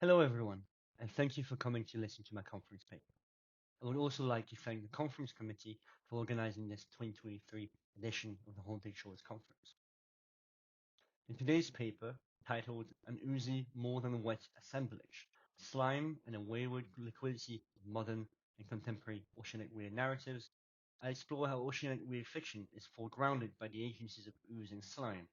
Hello, everyone, and thank you for coming to listen to my conference paper. I would also like to thank the conference committee for organizing this 2023 edition of the Haunted Shores Conference. In today's paper, titled An Oozy More Than Wet Assemblage, Slime and a Wayward Liquidity of Modern and Contemporary Oceanic Weird Narratives, I explore how oceanic weird fiction is foregrounded by the agencies of ooze and slime,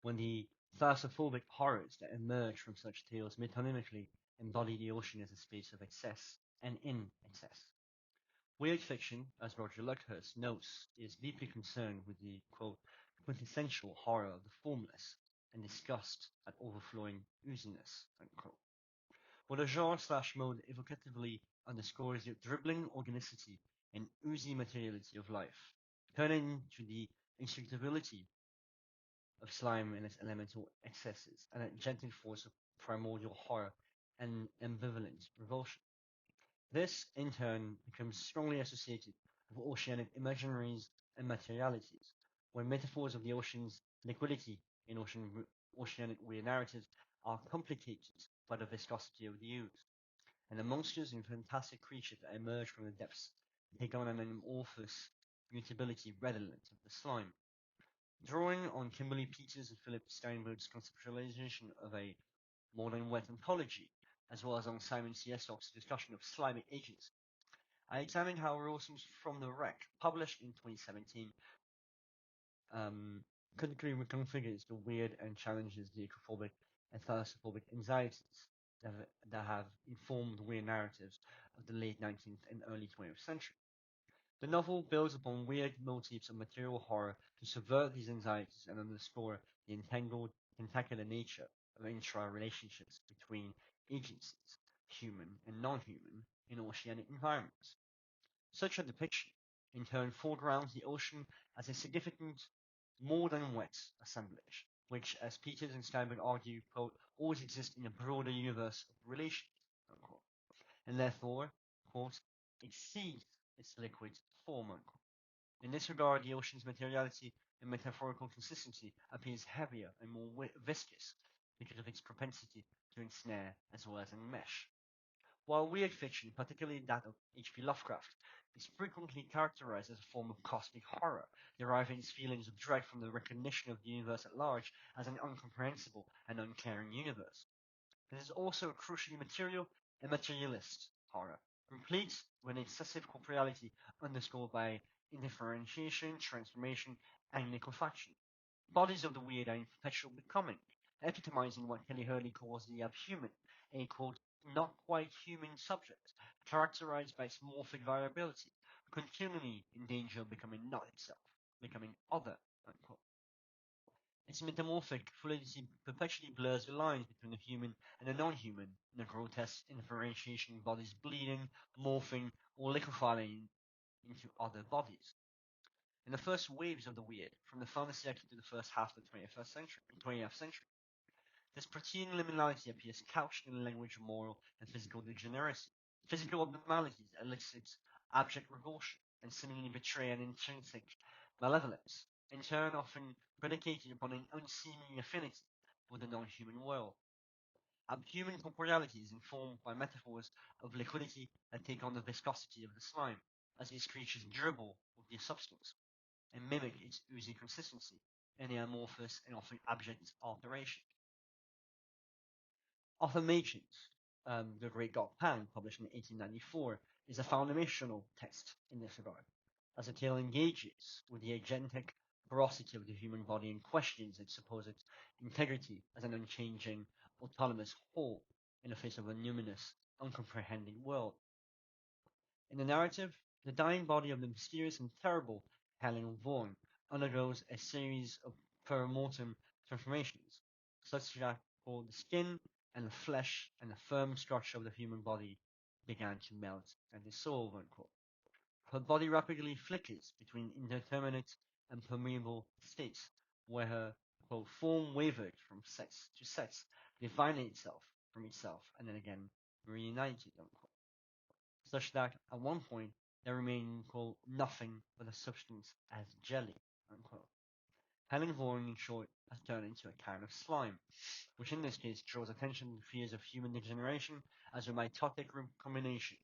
when the thalassophobic horrors that emerge from such tales metonymically embody the ocean as a space of excess and in excess. Weird fiction, as Roger Luckhurst notes, is deeply concerned with the, quote, quintessential horror of the formless and disgust at overflowing ooziness, unquote. While the genre/mode evocatively underscores the dribbling organicity and oozy materiality of life, turning to the instinctability of slime and its elemental excesses, and a gentle force of primordial horror and ambivalent revulsion. This, in turn, becomes strongly associated with oceanic imaginaries and materialities, where metaphors of the ocean's liquidity in oceanic weird narratives are complicated by the viscosity of the ooze, and the monsters and fantastic creatures that emerge from the depths take on an amorphous mutability redolent of the slime. Drawing on Kimberly Peters and Philip Steinberg's conceptualization of a modern wet ontology, as well as on Simon C. Estock's discussion of slimy agents, I examined how Rawson's From the Wreck, published in 2017, um, critically reconfigures the weird and challenges the ecophobic and thalassophobic anxieties that have informed weird narratives of the late 19th and early 20th century. The novel builds upon weird motifs of material horror to subvert these anxieties and underscore the entangled, tentacular nature of intra-relationships between agencies, human and non-human, in oceanic environments. Such a depiction, in turn, foregrounds the ocean as a significant, more than wet assemblage, which, as Peters and Steinberg argue, quote, always exists in a broader universe of relations, unquote, and therefore, quote, exceeds its liquid form, unquote. In this regard, the ocean's materiality and metaphorical consistency appears heavier and more viscous because of its propensity to ensnare as well as enmesh. While weird fiction, particularly that of H.P. Lovecraft, is frequently characterized as a form of cosmic horror, deriving its feelings of dread from the recognition of the universe at large as an incomprehensible and uncaring universe. This is also a crucially material and materialist horror, complete with an excessive corporeality underscored by indifferentiation, transformation, and liquefaction. Bodies of the weird are in perpetual becoming, epitomizing what Kelly Hurley calls the abhuman, a quote, not quite human subject, characterized by its morphic variability, continually in danger of becoming not itself, becoming other, unquote. Its metamorphic fluidity perpetually blurs the lines between the human and the non-human, in the grotesque differentiation of bodies bleeding, morphing, or liquefying into other bodies. In the first waves of the weird, from the fantasy to the first half of the 20th century, this protean liminality appears couched in the language of moral and physical degeneracy. Physical abnormalities elicit abject revulsion and seemingly betray an intrinsic malevolence, in turn often predicated upon an unseemly affinity with the non-human world. Abhuman corporeality is informed by metaphors of liquidity that take on the viscosity of the slime, as these creatures dribble with their substance and mimic its oozy consistency in their amorphous and often abject alteration. Arthur Machen's The Great God Pan, published in 1894, is a foundational text in this regard, as the tale engages with the agentic porosity of the human body and questions its supposed integrity as an unchanging, autonomous whole in the face of a numinous, uncomprehending world. In the narrative, the dying body of the mysterious and terrible Helen Vaughan undergoes a series of per-mortem transformations, such that both the skin and the flesh and the firm structure of the human body began to melt and dissolve. Unquote. Her body rapidly flickers between indeterminate and permeable states, where her quote, form wavered from sex to sex, dividing itself from itself, and then again reunited. Unquote. Such that at one point there remained quote, nothing but a substance as jelly. Unquote. Hellingborn, in short, has turned into a kind of slime, which in this case draws attention to fears of human degeneration as a mitotic combinations,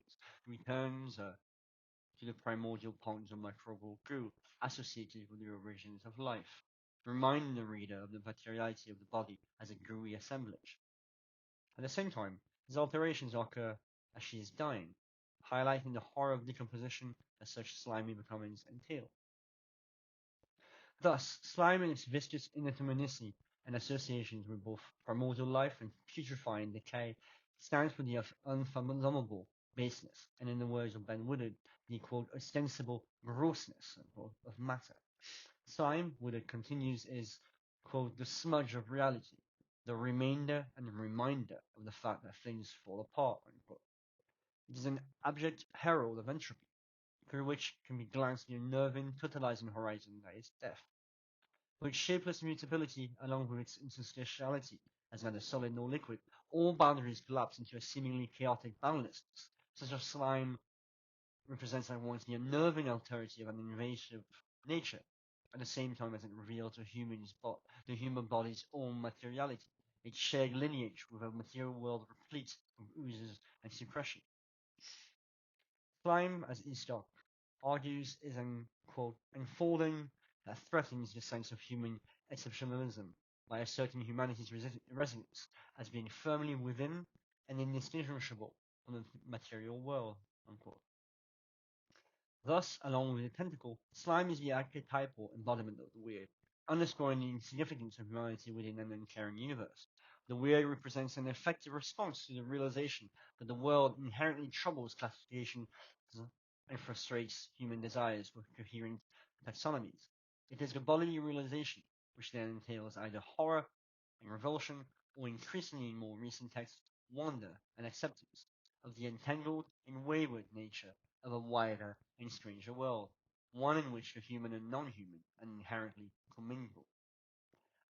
returns to the primordial ponds of microbial goo associated with the origins of life, reminding the reader of the materiality of the body as a gooey assemblage. At the same time, these alterations occur as she is dying, highlighting the horror of decomposition that such slimy becomings entail. Thus, slime in its viscous indeterminacy and associations with both primordial life and putrefying decay stands for the unfathomable baseness, and in the words of Ben Woodard, the quote ostensible grossness of matter. Slime, Woodard continues, is quote the smudge of reality, the remainder and reminder of the fact that things fall apart. Unquote. It is an abject herald of entropy, through which can be glanced the unnerving, totalizing horizon that is death. For its shapeless mutability, along with its interstitiality, as neither solid nor liquid, all boundaries collapse into a seemingly chaotic boundlessness. Such a slime represents at once the unnerving alterity of an invasive nature, at the same time as it reveals the human body's own materiality, its shared lineage with a material world replete of oozes and suppression. Slime, as Eastock argues, is an quote unfolding that threatens the sense of human exceptionalism by asserting humanity's resonance as being firmly within and indistinguishable from the material world. Unquote. Thus, along with the tentacle, slime is the archetypal embodiment of the weird, underscoring the significance of humanity within an uncaring universe. The weird represents an effective response to the realization that the world inherently troubles classification and frustrates human desires for coherent taxonomies. It is the bodily realization which then entails either horror and revulsion, or increasingly in more recent texts, wonder and acceptance of the entangled and wayward nature of a wider and stranger world, one in which the human and non-human are inherently commingled.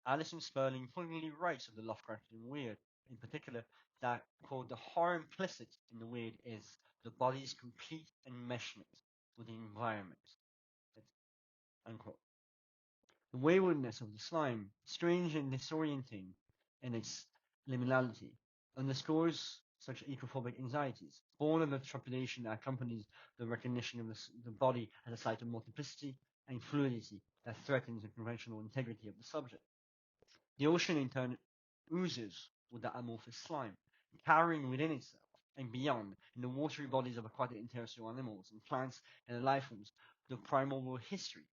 Alison Sperling pointedly writes of the Lovecraftian weird, in particular, that, quote, the horror implicit in the weird is the body's complete enmeshment with the environment, unquote. The waywardness of the slime, strange and disorienting in its liminality, underscores such ecophobic anxieties, born of the trepidation that accompanies the recognition of the body as a site of multiplicity and fluidity that threatens the conventional integrity of the subject. The ocean, in turn, oozes with the amorphous slime, carrying within itself and beyond, in the watery bodies of aquatic and terrestrial animals and plants and life forms, the primordial history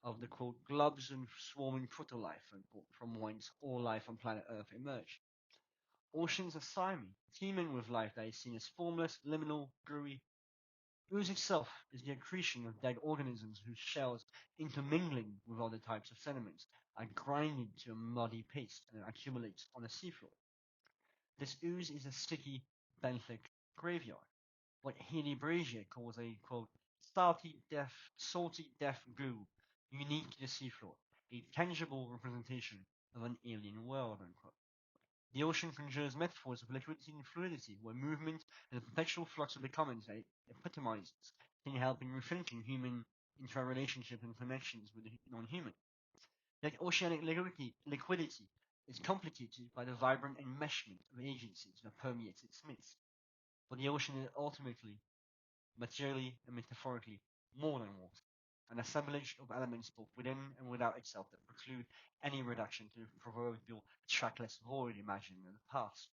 of the quote globs and swarming protolife unquote, from whence all life on planet Earth emerged. Oceans are slimy, teeming with life that is seen as formless, liminal, gooey. Ooze itself is the accretion of dead organisms whose shells, intermingling with other types of sediments, are grinded to a muddy paste and accumulates on the seafloor. This ooze is a sticky, benthic graveyard, what Haley Brazier calls a quote salty death glue, unique to the seafloor, a tangible representation of an alien world. Unquote. The ocean conjures metaphors of liquidity and fluidity, where movement and the perpetual flux of the commons that it epitomizes can help in rethinking human interrelationship and connections with the non-human. Yet oceanic liquidity is complicated by the vibrant enmeshment of agencies that permeates its midst. For the ocean is ultimately, materially and metaphorically, more than water, an assemblage of elements both within and without itself that preclude any reduction to the proverbial trackless void imagined in the past.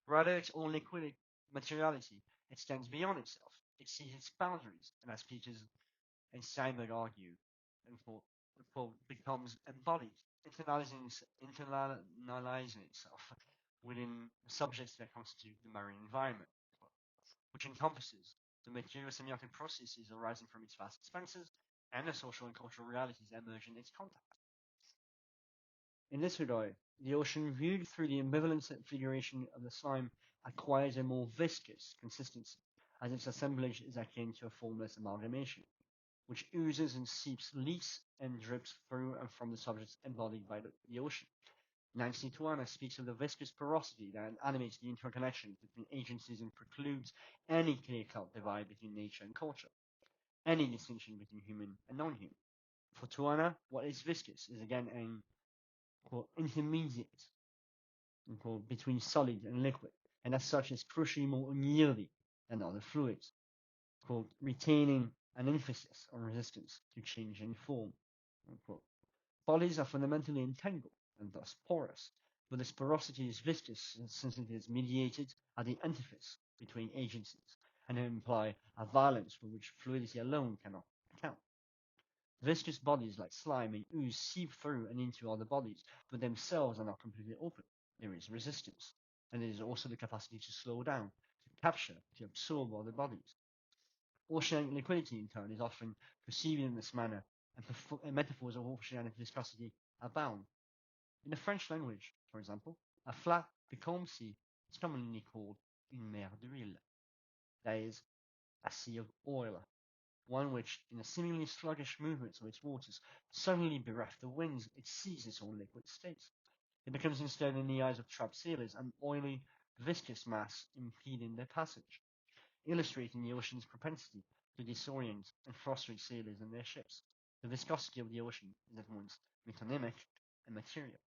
Rather, its own liquid materiality extends beyond itself. It sees its boundaries, and as Peters and Steinberg argue, becomes embodied, internalizing itself within the subjects that constitute the marine environment, which encompasses the material semiotic processes arising from its vast expanses and the social and cultural realities that emerge in its contact. In this regard, the ocean viewed through the ambivalent configuration of the slime acquires a more viscous consistency, as its assemblage is akin to a formless amalgamation, which oozes and seeps, leaks and drips through and from the subjects embodied by the ocean. Nancy Tuana speaks of the viscous porosity that animates the interconnections between agencies and precludes any clear-cut divide between nature and culture, any distinction between human and non-human. For Tuana, what is viscous is again an quote, intermediate quote, between solid and liquid, and as such is crucially more unyielding than other fluids, quote, retaining an emphasis on resistance to change in form. Unquote. Bodies are fundamentally entangled and thus porous, but this porosity is viscous since it is mediated at the interface between agencies and imply a violence for which fluidity alone cannot account. Viscous bodies like slime and ooze seep through and into other bodies, but themselves are not completely open. There is resistance, and there is also the capacity to slow down, to capture, to absorb other bodies. Oceanic liquidity, in turn, is often perceived in this manner, and metaphors of oceanic viscosity abound. In the French language, for example, a flat, becalmed sea is commonly called une mer d'huile, that is, a sea of oil, one which, in the seemingly sluggish movements of its waters, suddenly bereft of wings, it seizes its own liquid state. It becomes instead, in the eyes of trapped sailors, an oily, viscous mass impeding their passage, illustrating the ocean's propensity to disorient and frustrate sailors and their ships. The viscosity of the ocean is at once metonymic and material.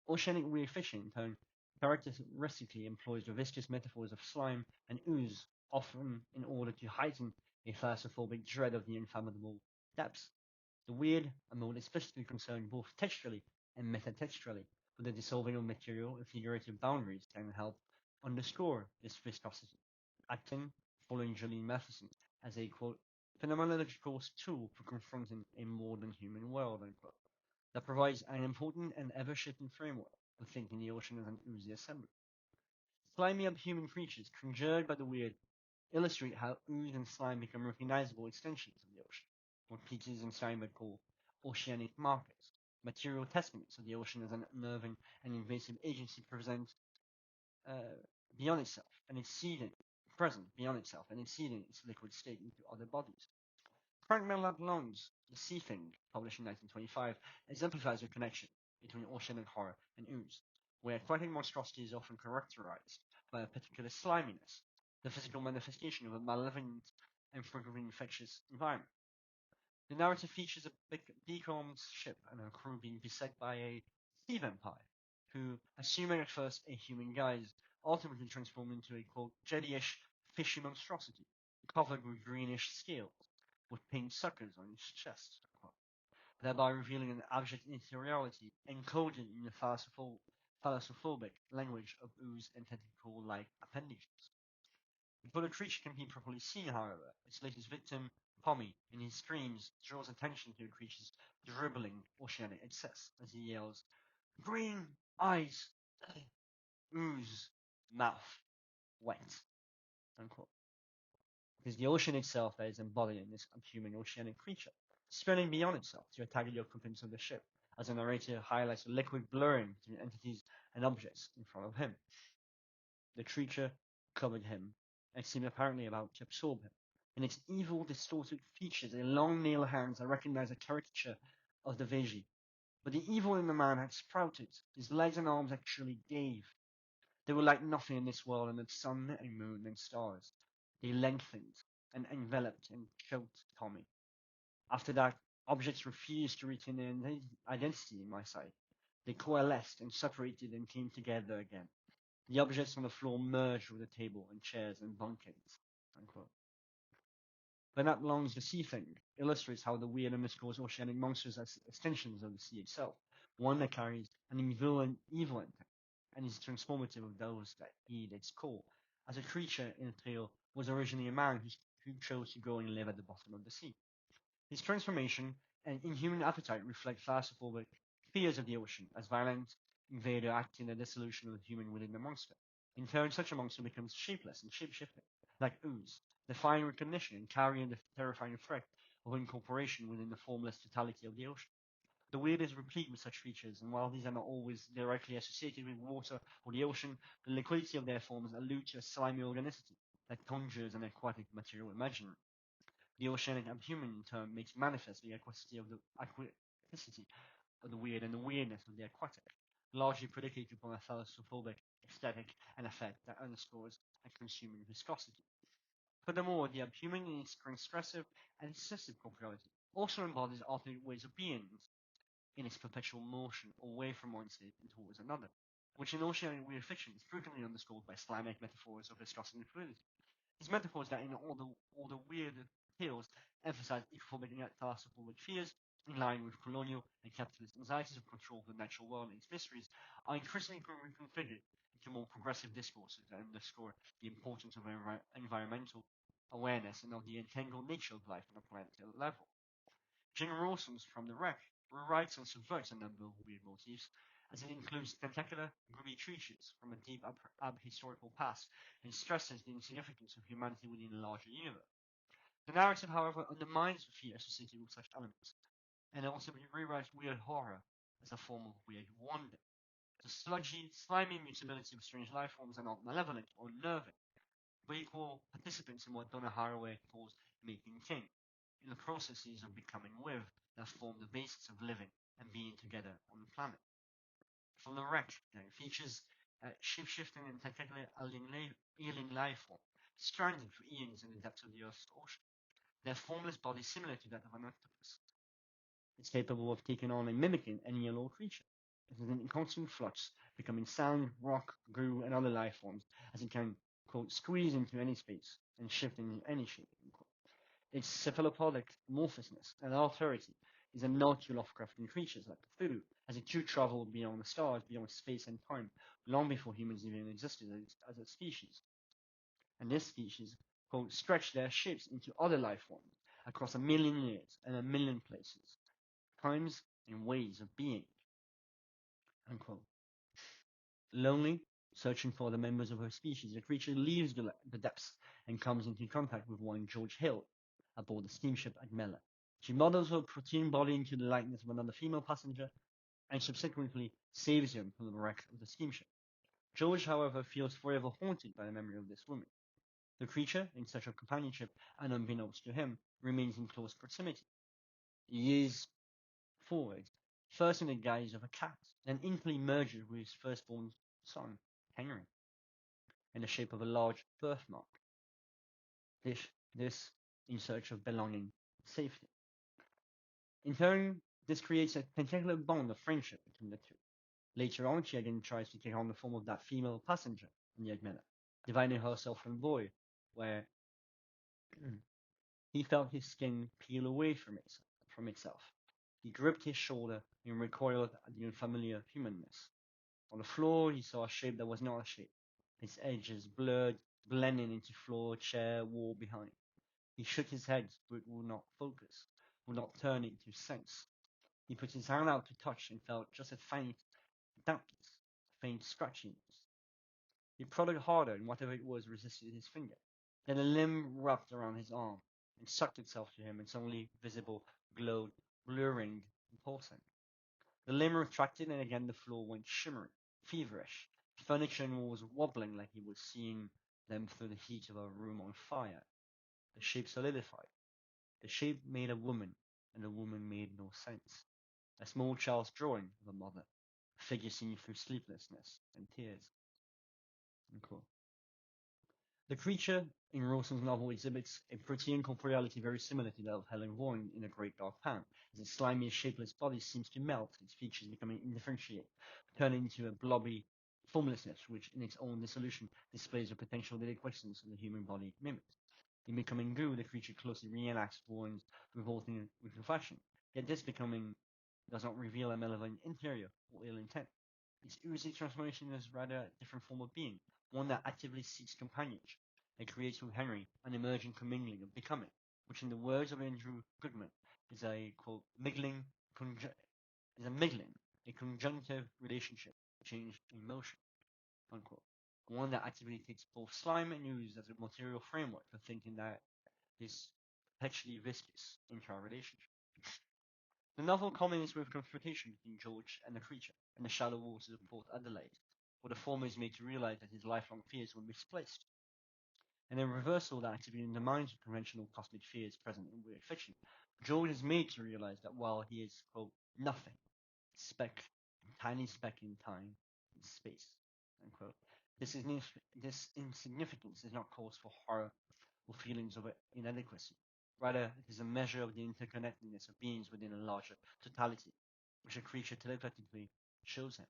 Oceanic weird fishing, in turn, characteristically employs the viscous metaphors of slime and ooze, often in order to heighten a thalassophobic dread of the unfathomable depths. The weird are more explicitly concerned both textually and metatextually with the dissolving of material and figurative boundaries can help underscore this viscosity, acting, following Jolene Matheson, as a quote, phenomenological tool for confronting a more than human world, unquote, that provides an important and ever-shifting framework for thinking the ocean as an oozy assembly. Slimy human creatures conjured by the weird illustrate how ooze and slime become recognizable extensions of the ocean, what Peters and Steinberg call oceanic markers, material testaments of the ocean as an unnerving and invasive agency uh, beyond itself and present beyond itself and exceeding its liquid state into other bodies. Frank Lanc's The Sea Thing, published in 1925, exemplifies the connection between oceanic horror and ooze, where aquatic monstrosity is often characterized by a particular sliminess, the physical manifestation of a malevolent and frequently infectious environment. The narrative features a becalmed ship and her crew being beset by a sea vampire, who, assuming at first a human guise, ultimately transformed into a quote jettyish fishy monstrosity, covered with greenish scales, with pink suckers on its chest, unquote, thereby revealing an abject interiority encoded in the thalassophobic language of ooze and tentacle-like appendages. Before the creature can be properly seen, however, its latest victim, Tommy, in his screams, draws attention to the creature's dribbling oceanic excess as he yells, "Green eyes, ooze, mouth, wet," unquote. It is the ocean itself that is embodied in this subhuman oceanic creature, spreading beyond itself to attack the occupants of the ship, as the narrator highlights the liquid blurring between entities and objects in front of him. The creature covered him and seemed apparently about to absorb him. In its evil, distorted features, a long nail hands I recognized a caricature of the Vegi. But the evil in the man had sprouted. His legs and arms actually gave. They were like nothing in this world amid sun and moon and stars. They lengthened and enveloped and choked Tommy. After that, objects refused to retain their identity in my sight. They coalesced and separated and came together again. The objects on the floor merged with the table and chairs and bunkings. Unquote. Bernard Blanc's The Sea Thing illustrates how the weird underscores oceanic monsters as extensions of the sea itself, one that carries an evil intent and is transformative of those that heed its call. As a creature in the tale was originally a man who chose to go and live at the bottom of the sea. His transformation and inhuman appetite reflect thalassophobic fears of the ocean as violent invader acting the dissolution of the human within the monster. In turn, such a monster becomes shapeless and shape-shifting, like ooze, defying recognition and carrying the terrifying threat of incorporation within the formless totality of the ocean. The weird is replete with such features, and while these are not always directly associated with water or the ocean, the liquidity of their forms allude to a slimy organicity that conjures an aquatic material imaginary. The oceanic abhuman, in turn, makes manifest the aquacity of the weird and the weirdness of the aquatic, largely predicated upon a thalassophobic aesthetic and effect that underscores a consuming viscosity. Furthermore, the abhuman in its transgressive and excessive corporeality also embodies alternate ways of being in its perpetual motion away from one state and towards another, which in Oceanic Weird fiction is frequently underscored by slangic metaphors of viscosity and fluidity. These metaphors that in all the weird tales emphasize ecophobic and thalassophobic fears, in line with colonial and capitalist anxieties of control of the natural world and its mysteries, are increasingly reconfigured into more progressive discourses that underscore the importance of environmental awareness and of the entangled nature of life on a planetary level. Jane Rawson's From the Wreck rewrites and subverts a number of weird motifs, as it includes tentacular, grubby creatures from a deep ab-historical past and stresses the insignificance of humanity within a larger universe. The narrative, however, undermines the fear associated with such elements, and ultimately rewrites weird horror as a form of weird wonder. The sludgy, slimy mutability of strange life forms are not malevolent or unnerving, but equal participants in what Donna Haraway calls making king, in the processes of becoming with that form the basis of living and being together on the planet. From the Wreck features shape-shifting and tentacular alien life form, stranded for eons in the depths of the Earth's ocean. Their formless body similar to that of an octopus. It's capable of taking on and mimicking any and all creature. It is in constant flux, becoming sand, rock, goo, and other life forms, as it can, quote, squeeze into any space and shift into any shape, unquote. Its cephalopodic amorphousness and alterity is a nod to Lovecraftian creatures like Cthulhu, as it too traveled beyond the stars, beyond space and time, long before humans even existed as a species. And this species, quote, stretched their shapes into other life forms across 1,000,000 years and 1,000,000 places, times and ways of being, unquote. Lonely, searching for the members of her species, the creature leaves the depths and comes into contact with one George Hill aboard the steamship Agmella. She models her protein body into the likeness of another female passenger and subsequently saves him from the wreck of the steamship. George, however, feels forever haunted by the memory of this woman. The creature, in search of companionship and unbeknownst to him, remains in close proximity. Years forward, first in the guise of a cat, then instantly merges with his firstborn son, Henry, in the shape of a large birthmark. This in search of belonging, safety. In turn, this creates a tentacular bond of friendship between the two. Later on, she again tries to take on the form of that female passenger in the Agmella, dividing herself from the boy, where he felt his skin peel away from itself. He gripped his shoulder and recoiled at the unfamiliar humanness. On the floor, he saw a shape that was not a shape, its edges blurred, blending into floor, chair, wall behind. He shook his head, but would not focus, would not turn into sense. He put his hand out to touch and felt just a faint dampness, a faint scratchiness. He prodded harder, and whatever it was resisted his finger. Then a limb wrapped around his arm and sucked itself to him, and suddenly visible glowed, blurring and pulsing. The limb retracted, and again the floor went shimmering, feverish. Furniture and walls wobbling like he was seeing them through the heat of a room on fire. The shape solidified. The shape made a woman, and the woman made no sense. A small child's drawing of a mother, a figure seen through sleeplessness and tears. Unquote. The creature in Rawson's novel exhibits a protean corporeality very similar to that of Helen Vaughan in A Great Dark Pan, as its slimy, shapeless body seems to melt, its features becoming indifferentiated, turning into a blobby formlessness, which in its own dissolution displays the potential deliquescence of the human body mimics. In becoming goo, the creature closely reenacts Vaughan's revolting liquefaction, yet this becoming does not reveal a malevolent interior or ill intent. Its Oozy transformation is rather a different form of being, one that actively seeks companionship. It creates with Henry an emergent commingling of becoming, which in the words of Andrew Goodman is a, quote, a conjunctive relationship, change in motion, unquote. One that actively takes both slime and ooze as a material framework for thinking that is perpetually viscous into our relationship. The novel culminates with a confrontation between George and the creature in the shallow waters of Port Adelaide, where the former is made to realize that his lifelong fears were misplaced. And a reversal that actively undermines the conventional cosmic fears present in weird fiction. George is made to realize that while he is, quote, nothing, tiny speck in time and space, unquote, this insignificance is not cause for horror or feelings of inadequacy. Rather, it is a measure of the interconnectedness of beings within a larger totality, which a creature telepathically shows him.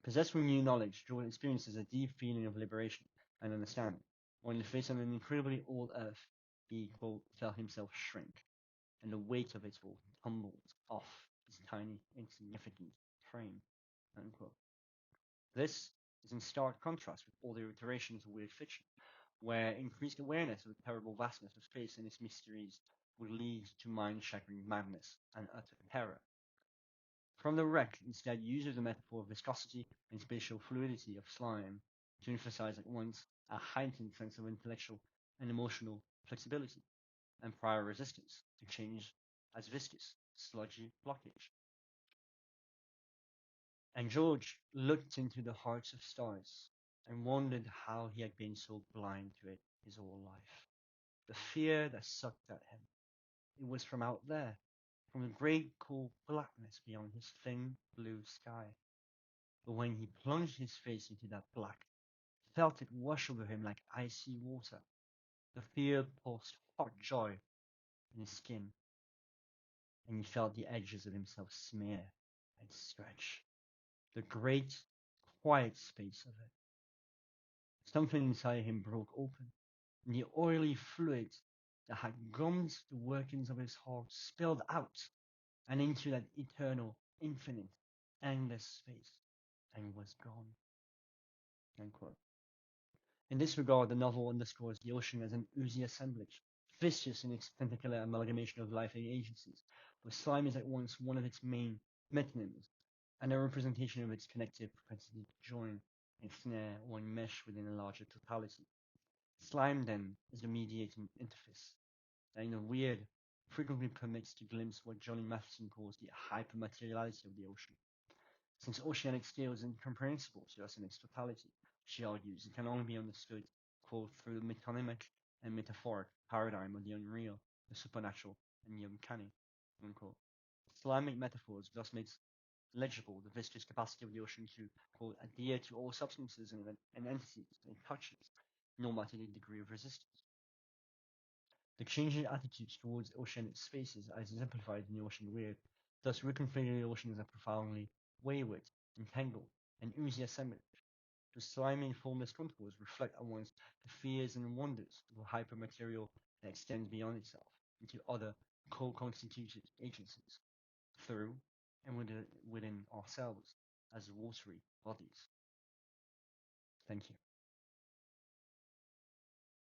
Possessed with new knowledge, Jordan experiences a deep feeling of liberation and understanding, while in the face of an incredibly old earth, he, quote, felt himself shrink, and the weight of it all tumbled off his tiny, insignificant frame, unquote. This is in stark contrast with all the iterations of weird fiction, where increased awareness of the terrible vastness of space and its mysteries would lead to mind-shattering madness and utter terror. From the wreck, instead uses the metaphor of viscosity and spatial fluidity of slime to emphasize at once a heightened sense of intellectual and emotional flexibility and prior resistance to change as viscous, sludgy blockage. And George looked into the hearts of stars and wondered how he had been so blind to it his whole life. The fear that sucked at him, it was from out there, from the great cool blackness beyond his thin blue sky. But when he plunged his face into that black, felt it wash over him like icy water, the fear pulsed hot joy in his skin, and he felt the edges of himself smear and stretch. The great, quiet space of it. Something inside him broke open, and the oily fluid that had gummed the workings of his heart spilled out and into that eternal, infinite, endless space, and was gone. Unquote. In this regard, the novel underscores the ocean as an oozy assemblage, vicious in its tentacular amalgamation of life and agencies, where slime is at once one of its main metonyms and a representation of its connective propensity to join, ensnare, or enmesh within a larger totality. Slime, then, is the mediating interface that, in a weird, frequently permits to glimpse what Johnny Matheson calls the hypermateriality of the ocean. Since oceanic scale is incomprehensible to us in its totality, she argues it can only be understood, quote, through the metonymic and metaphoric paradigm of the unreal, the supernatural, and the uncanny, unquote. Slimic metaphors thus makes legible the viscous capacity of the ocean to, quote, adhere to all substances and entities it touches, no matter the degree of resistance. The changing attitudes towards oceanic spaces as exemplified in the Oceanic Weird thus reconfigure the ocean as a profoundly wayward, entangled, and oozy assemblage. The slimy and formless contours reflect at once the fears and wonders of a hypermaterial that extends beyond itself into other co-constituted agencies, through and within ourselves as watery bodies. Thank you.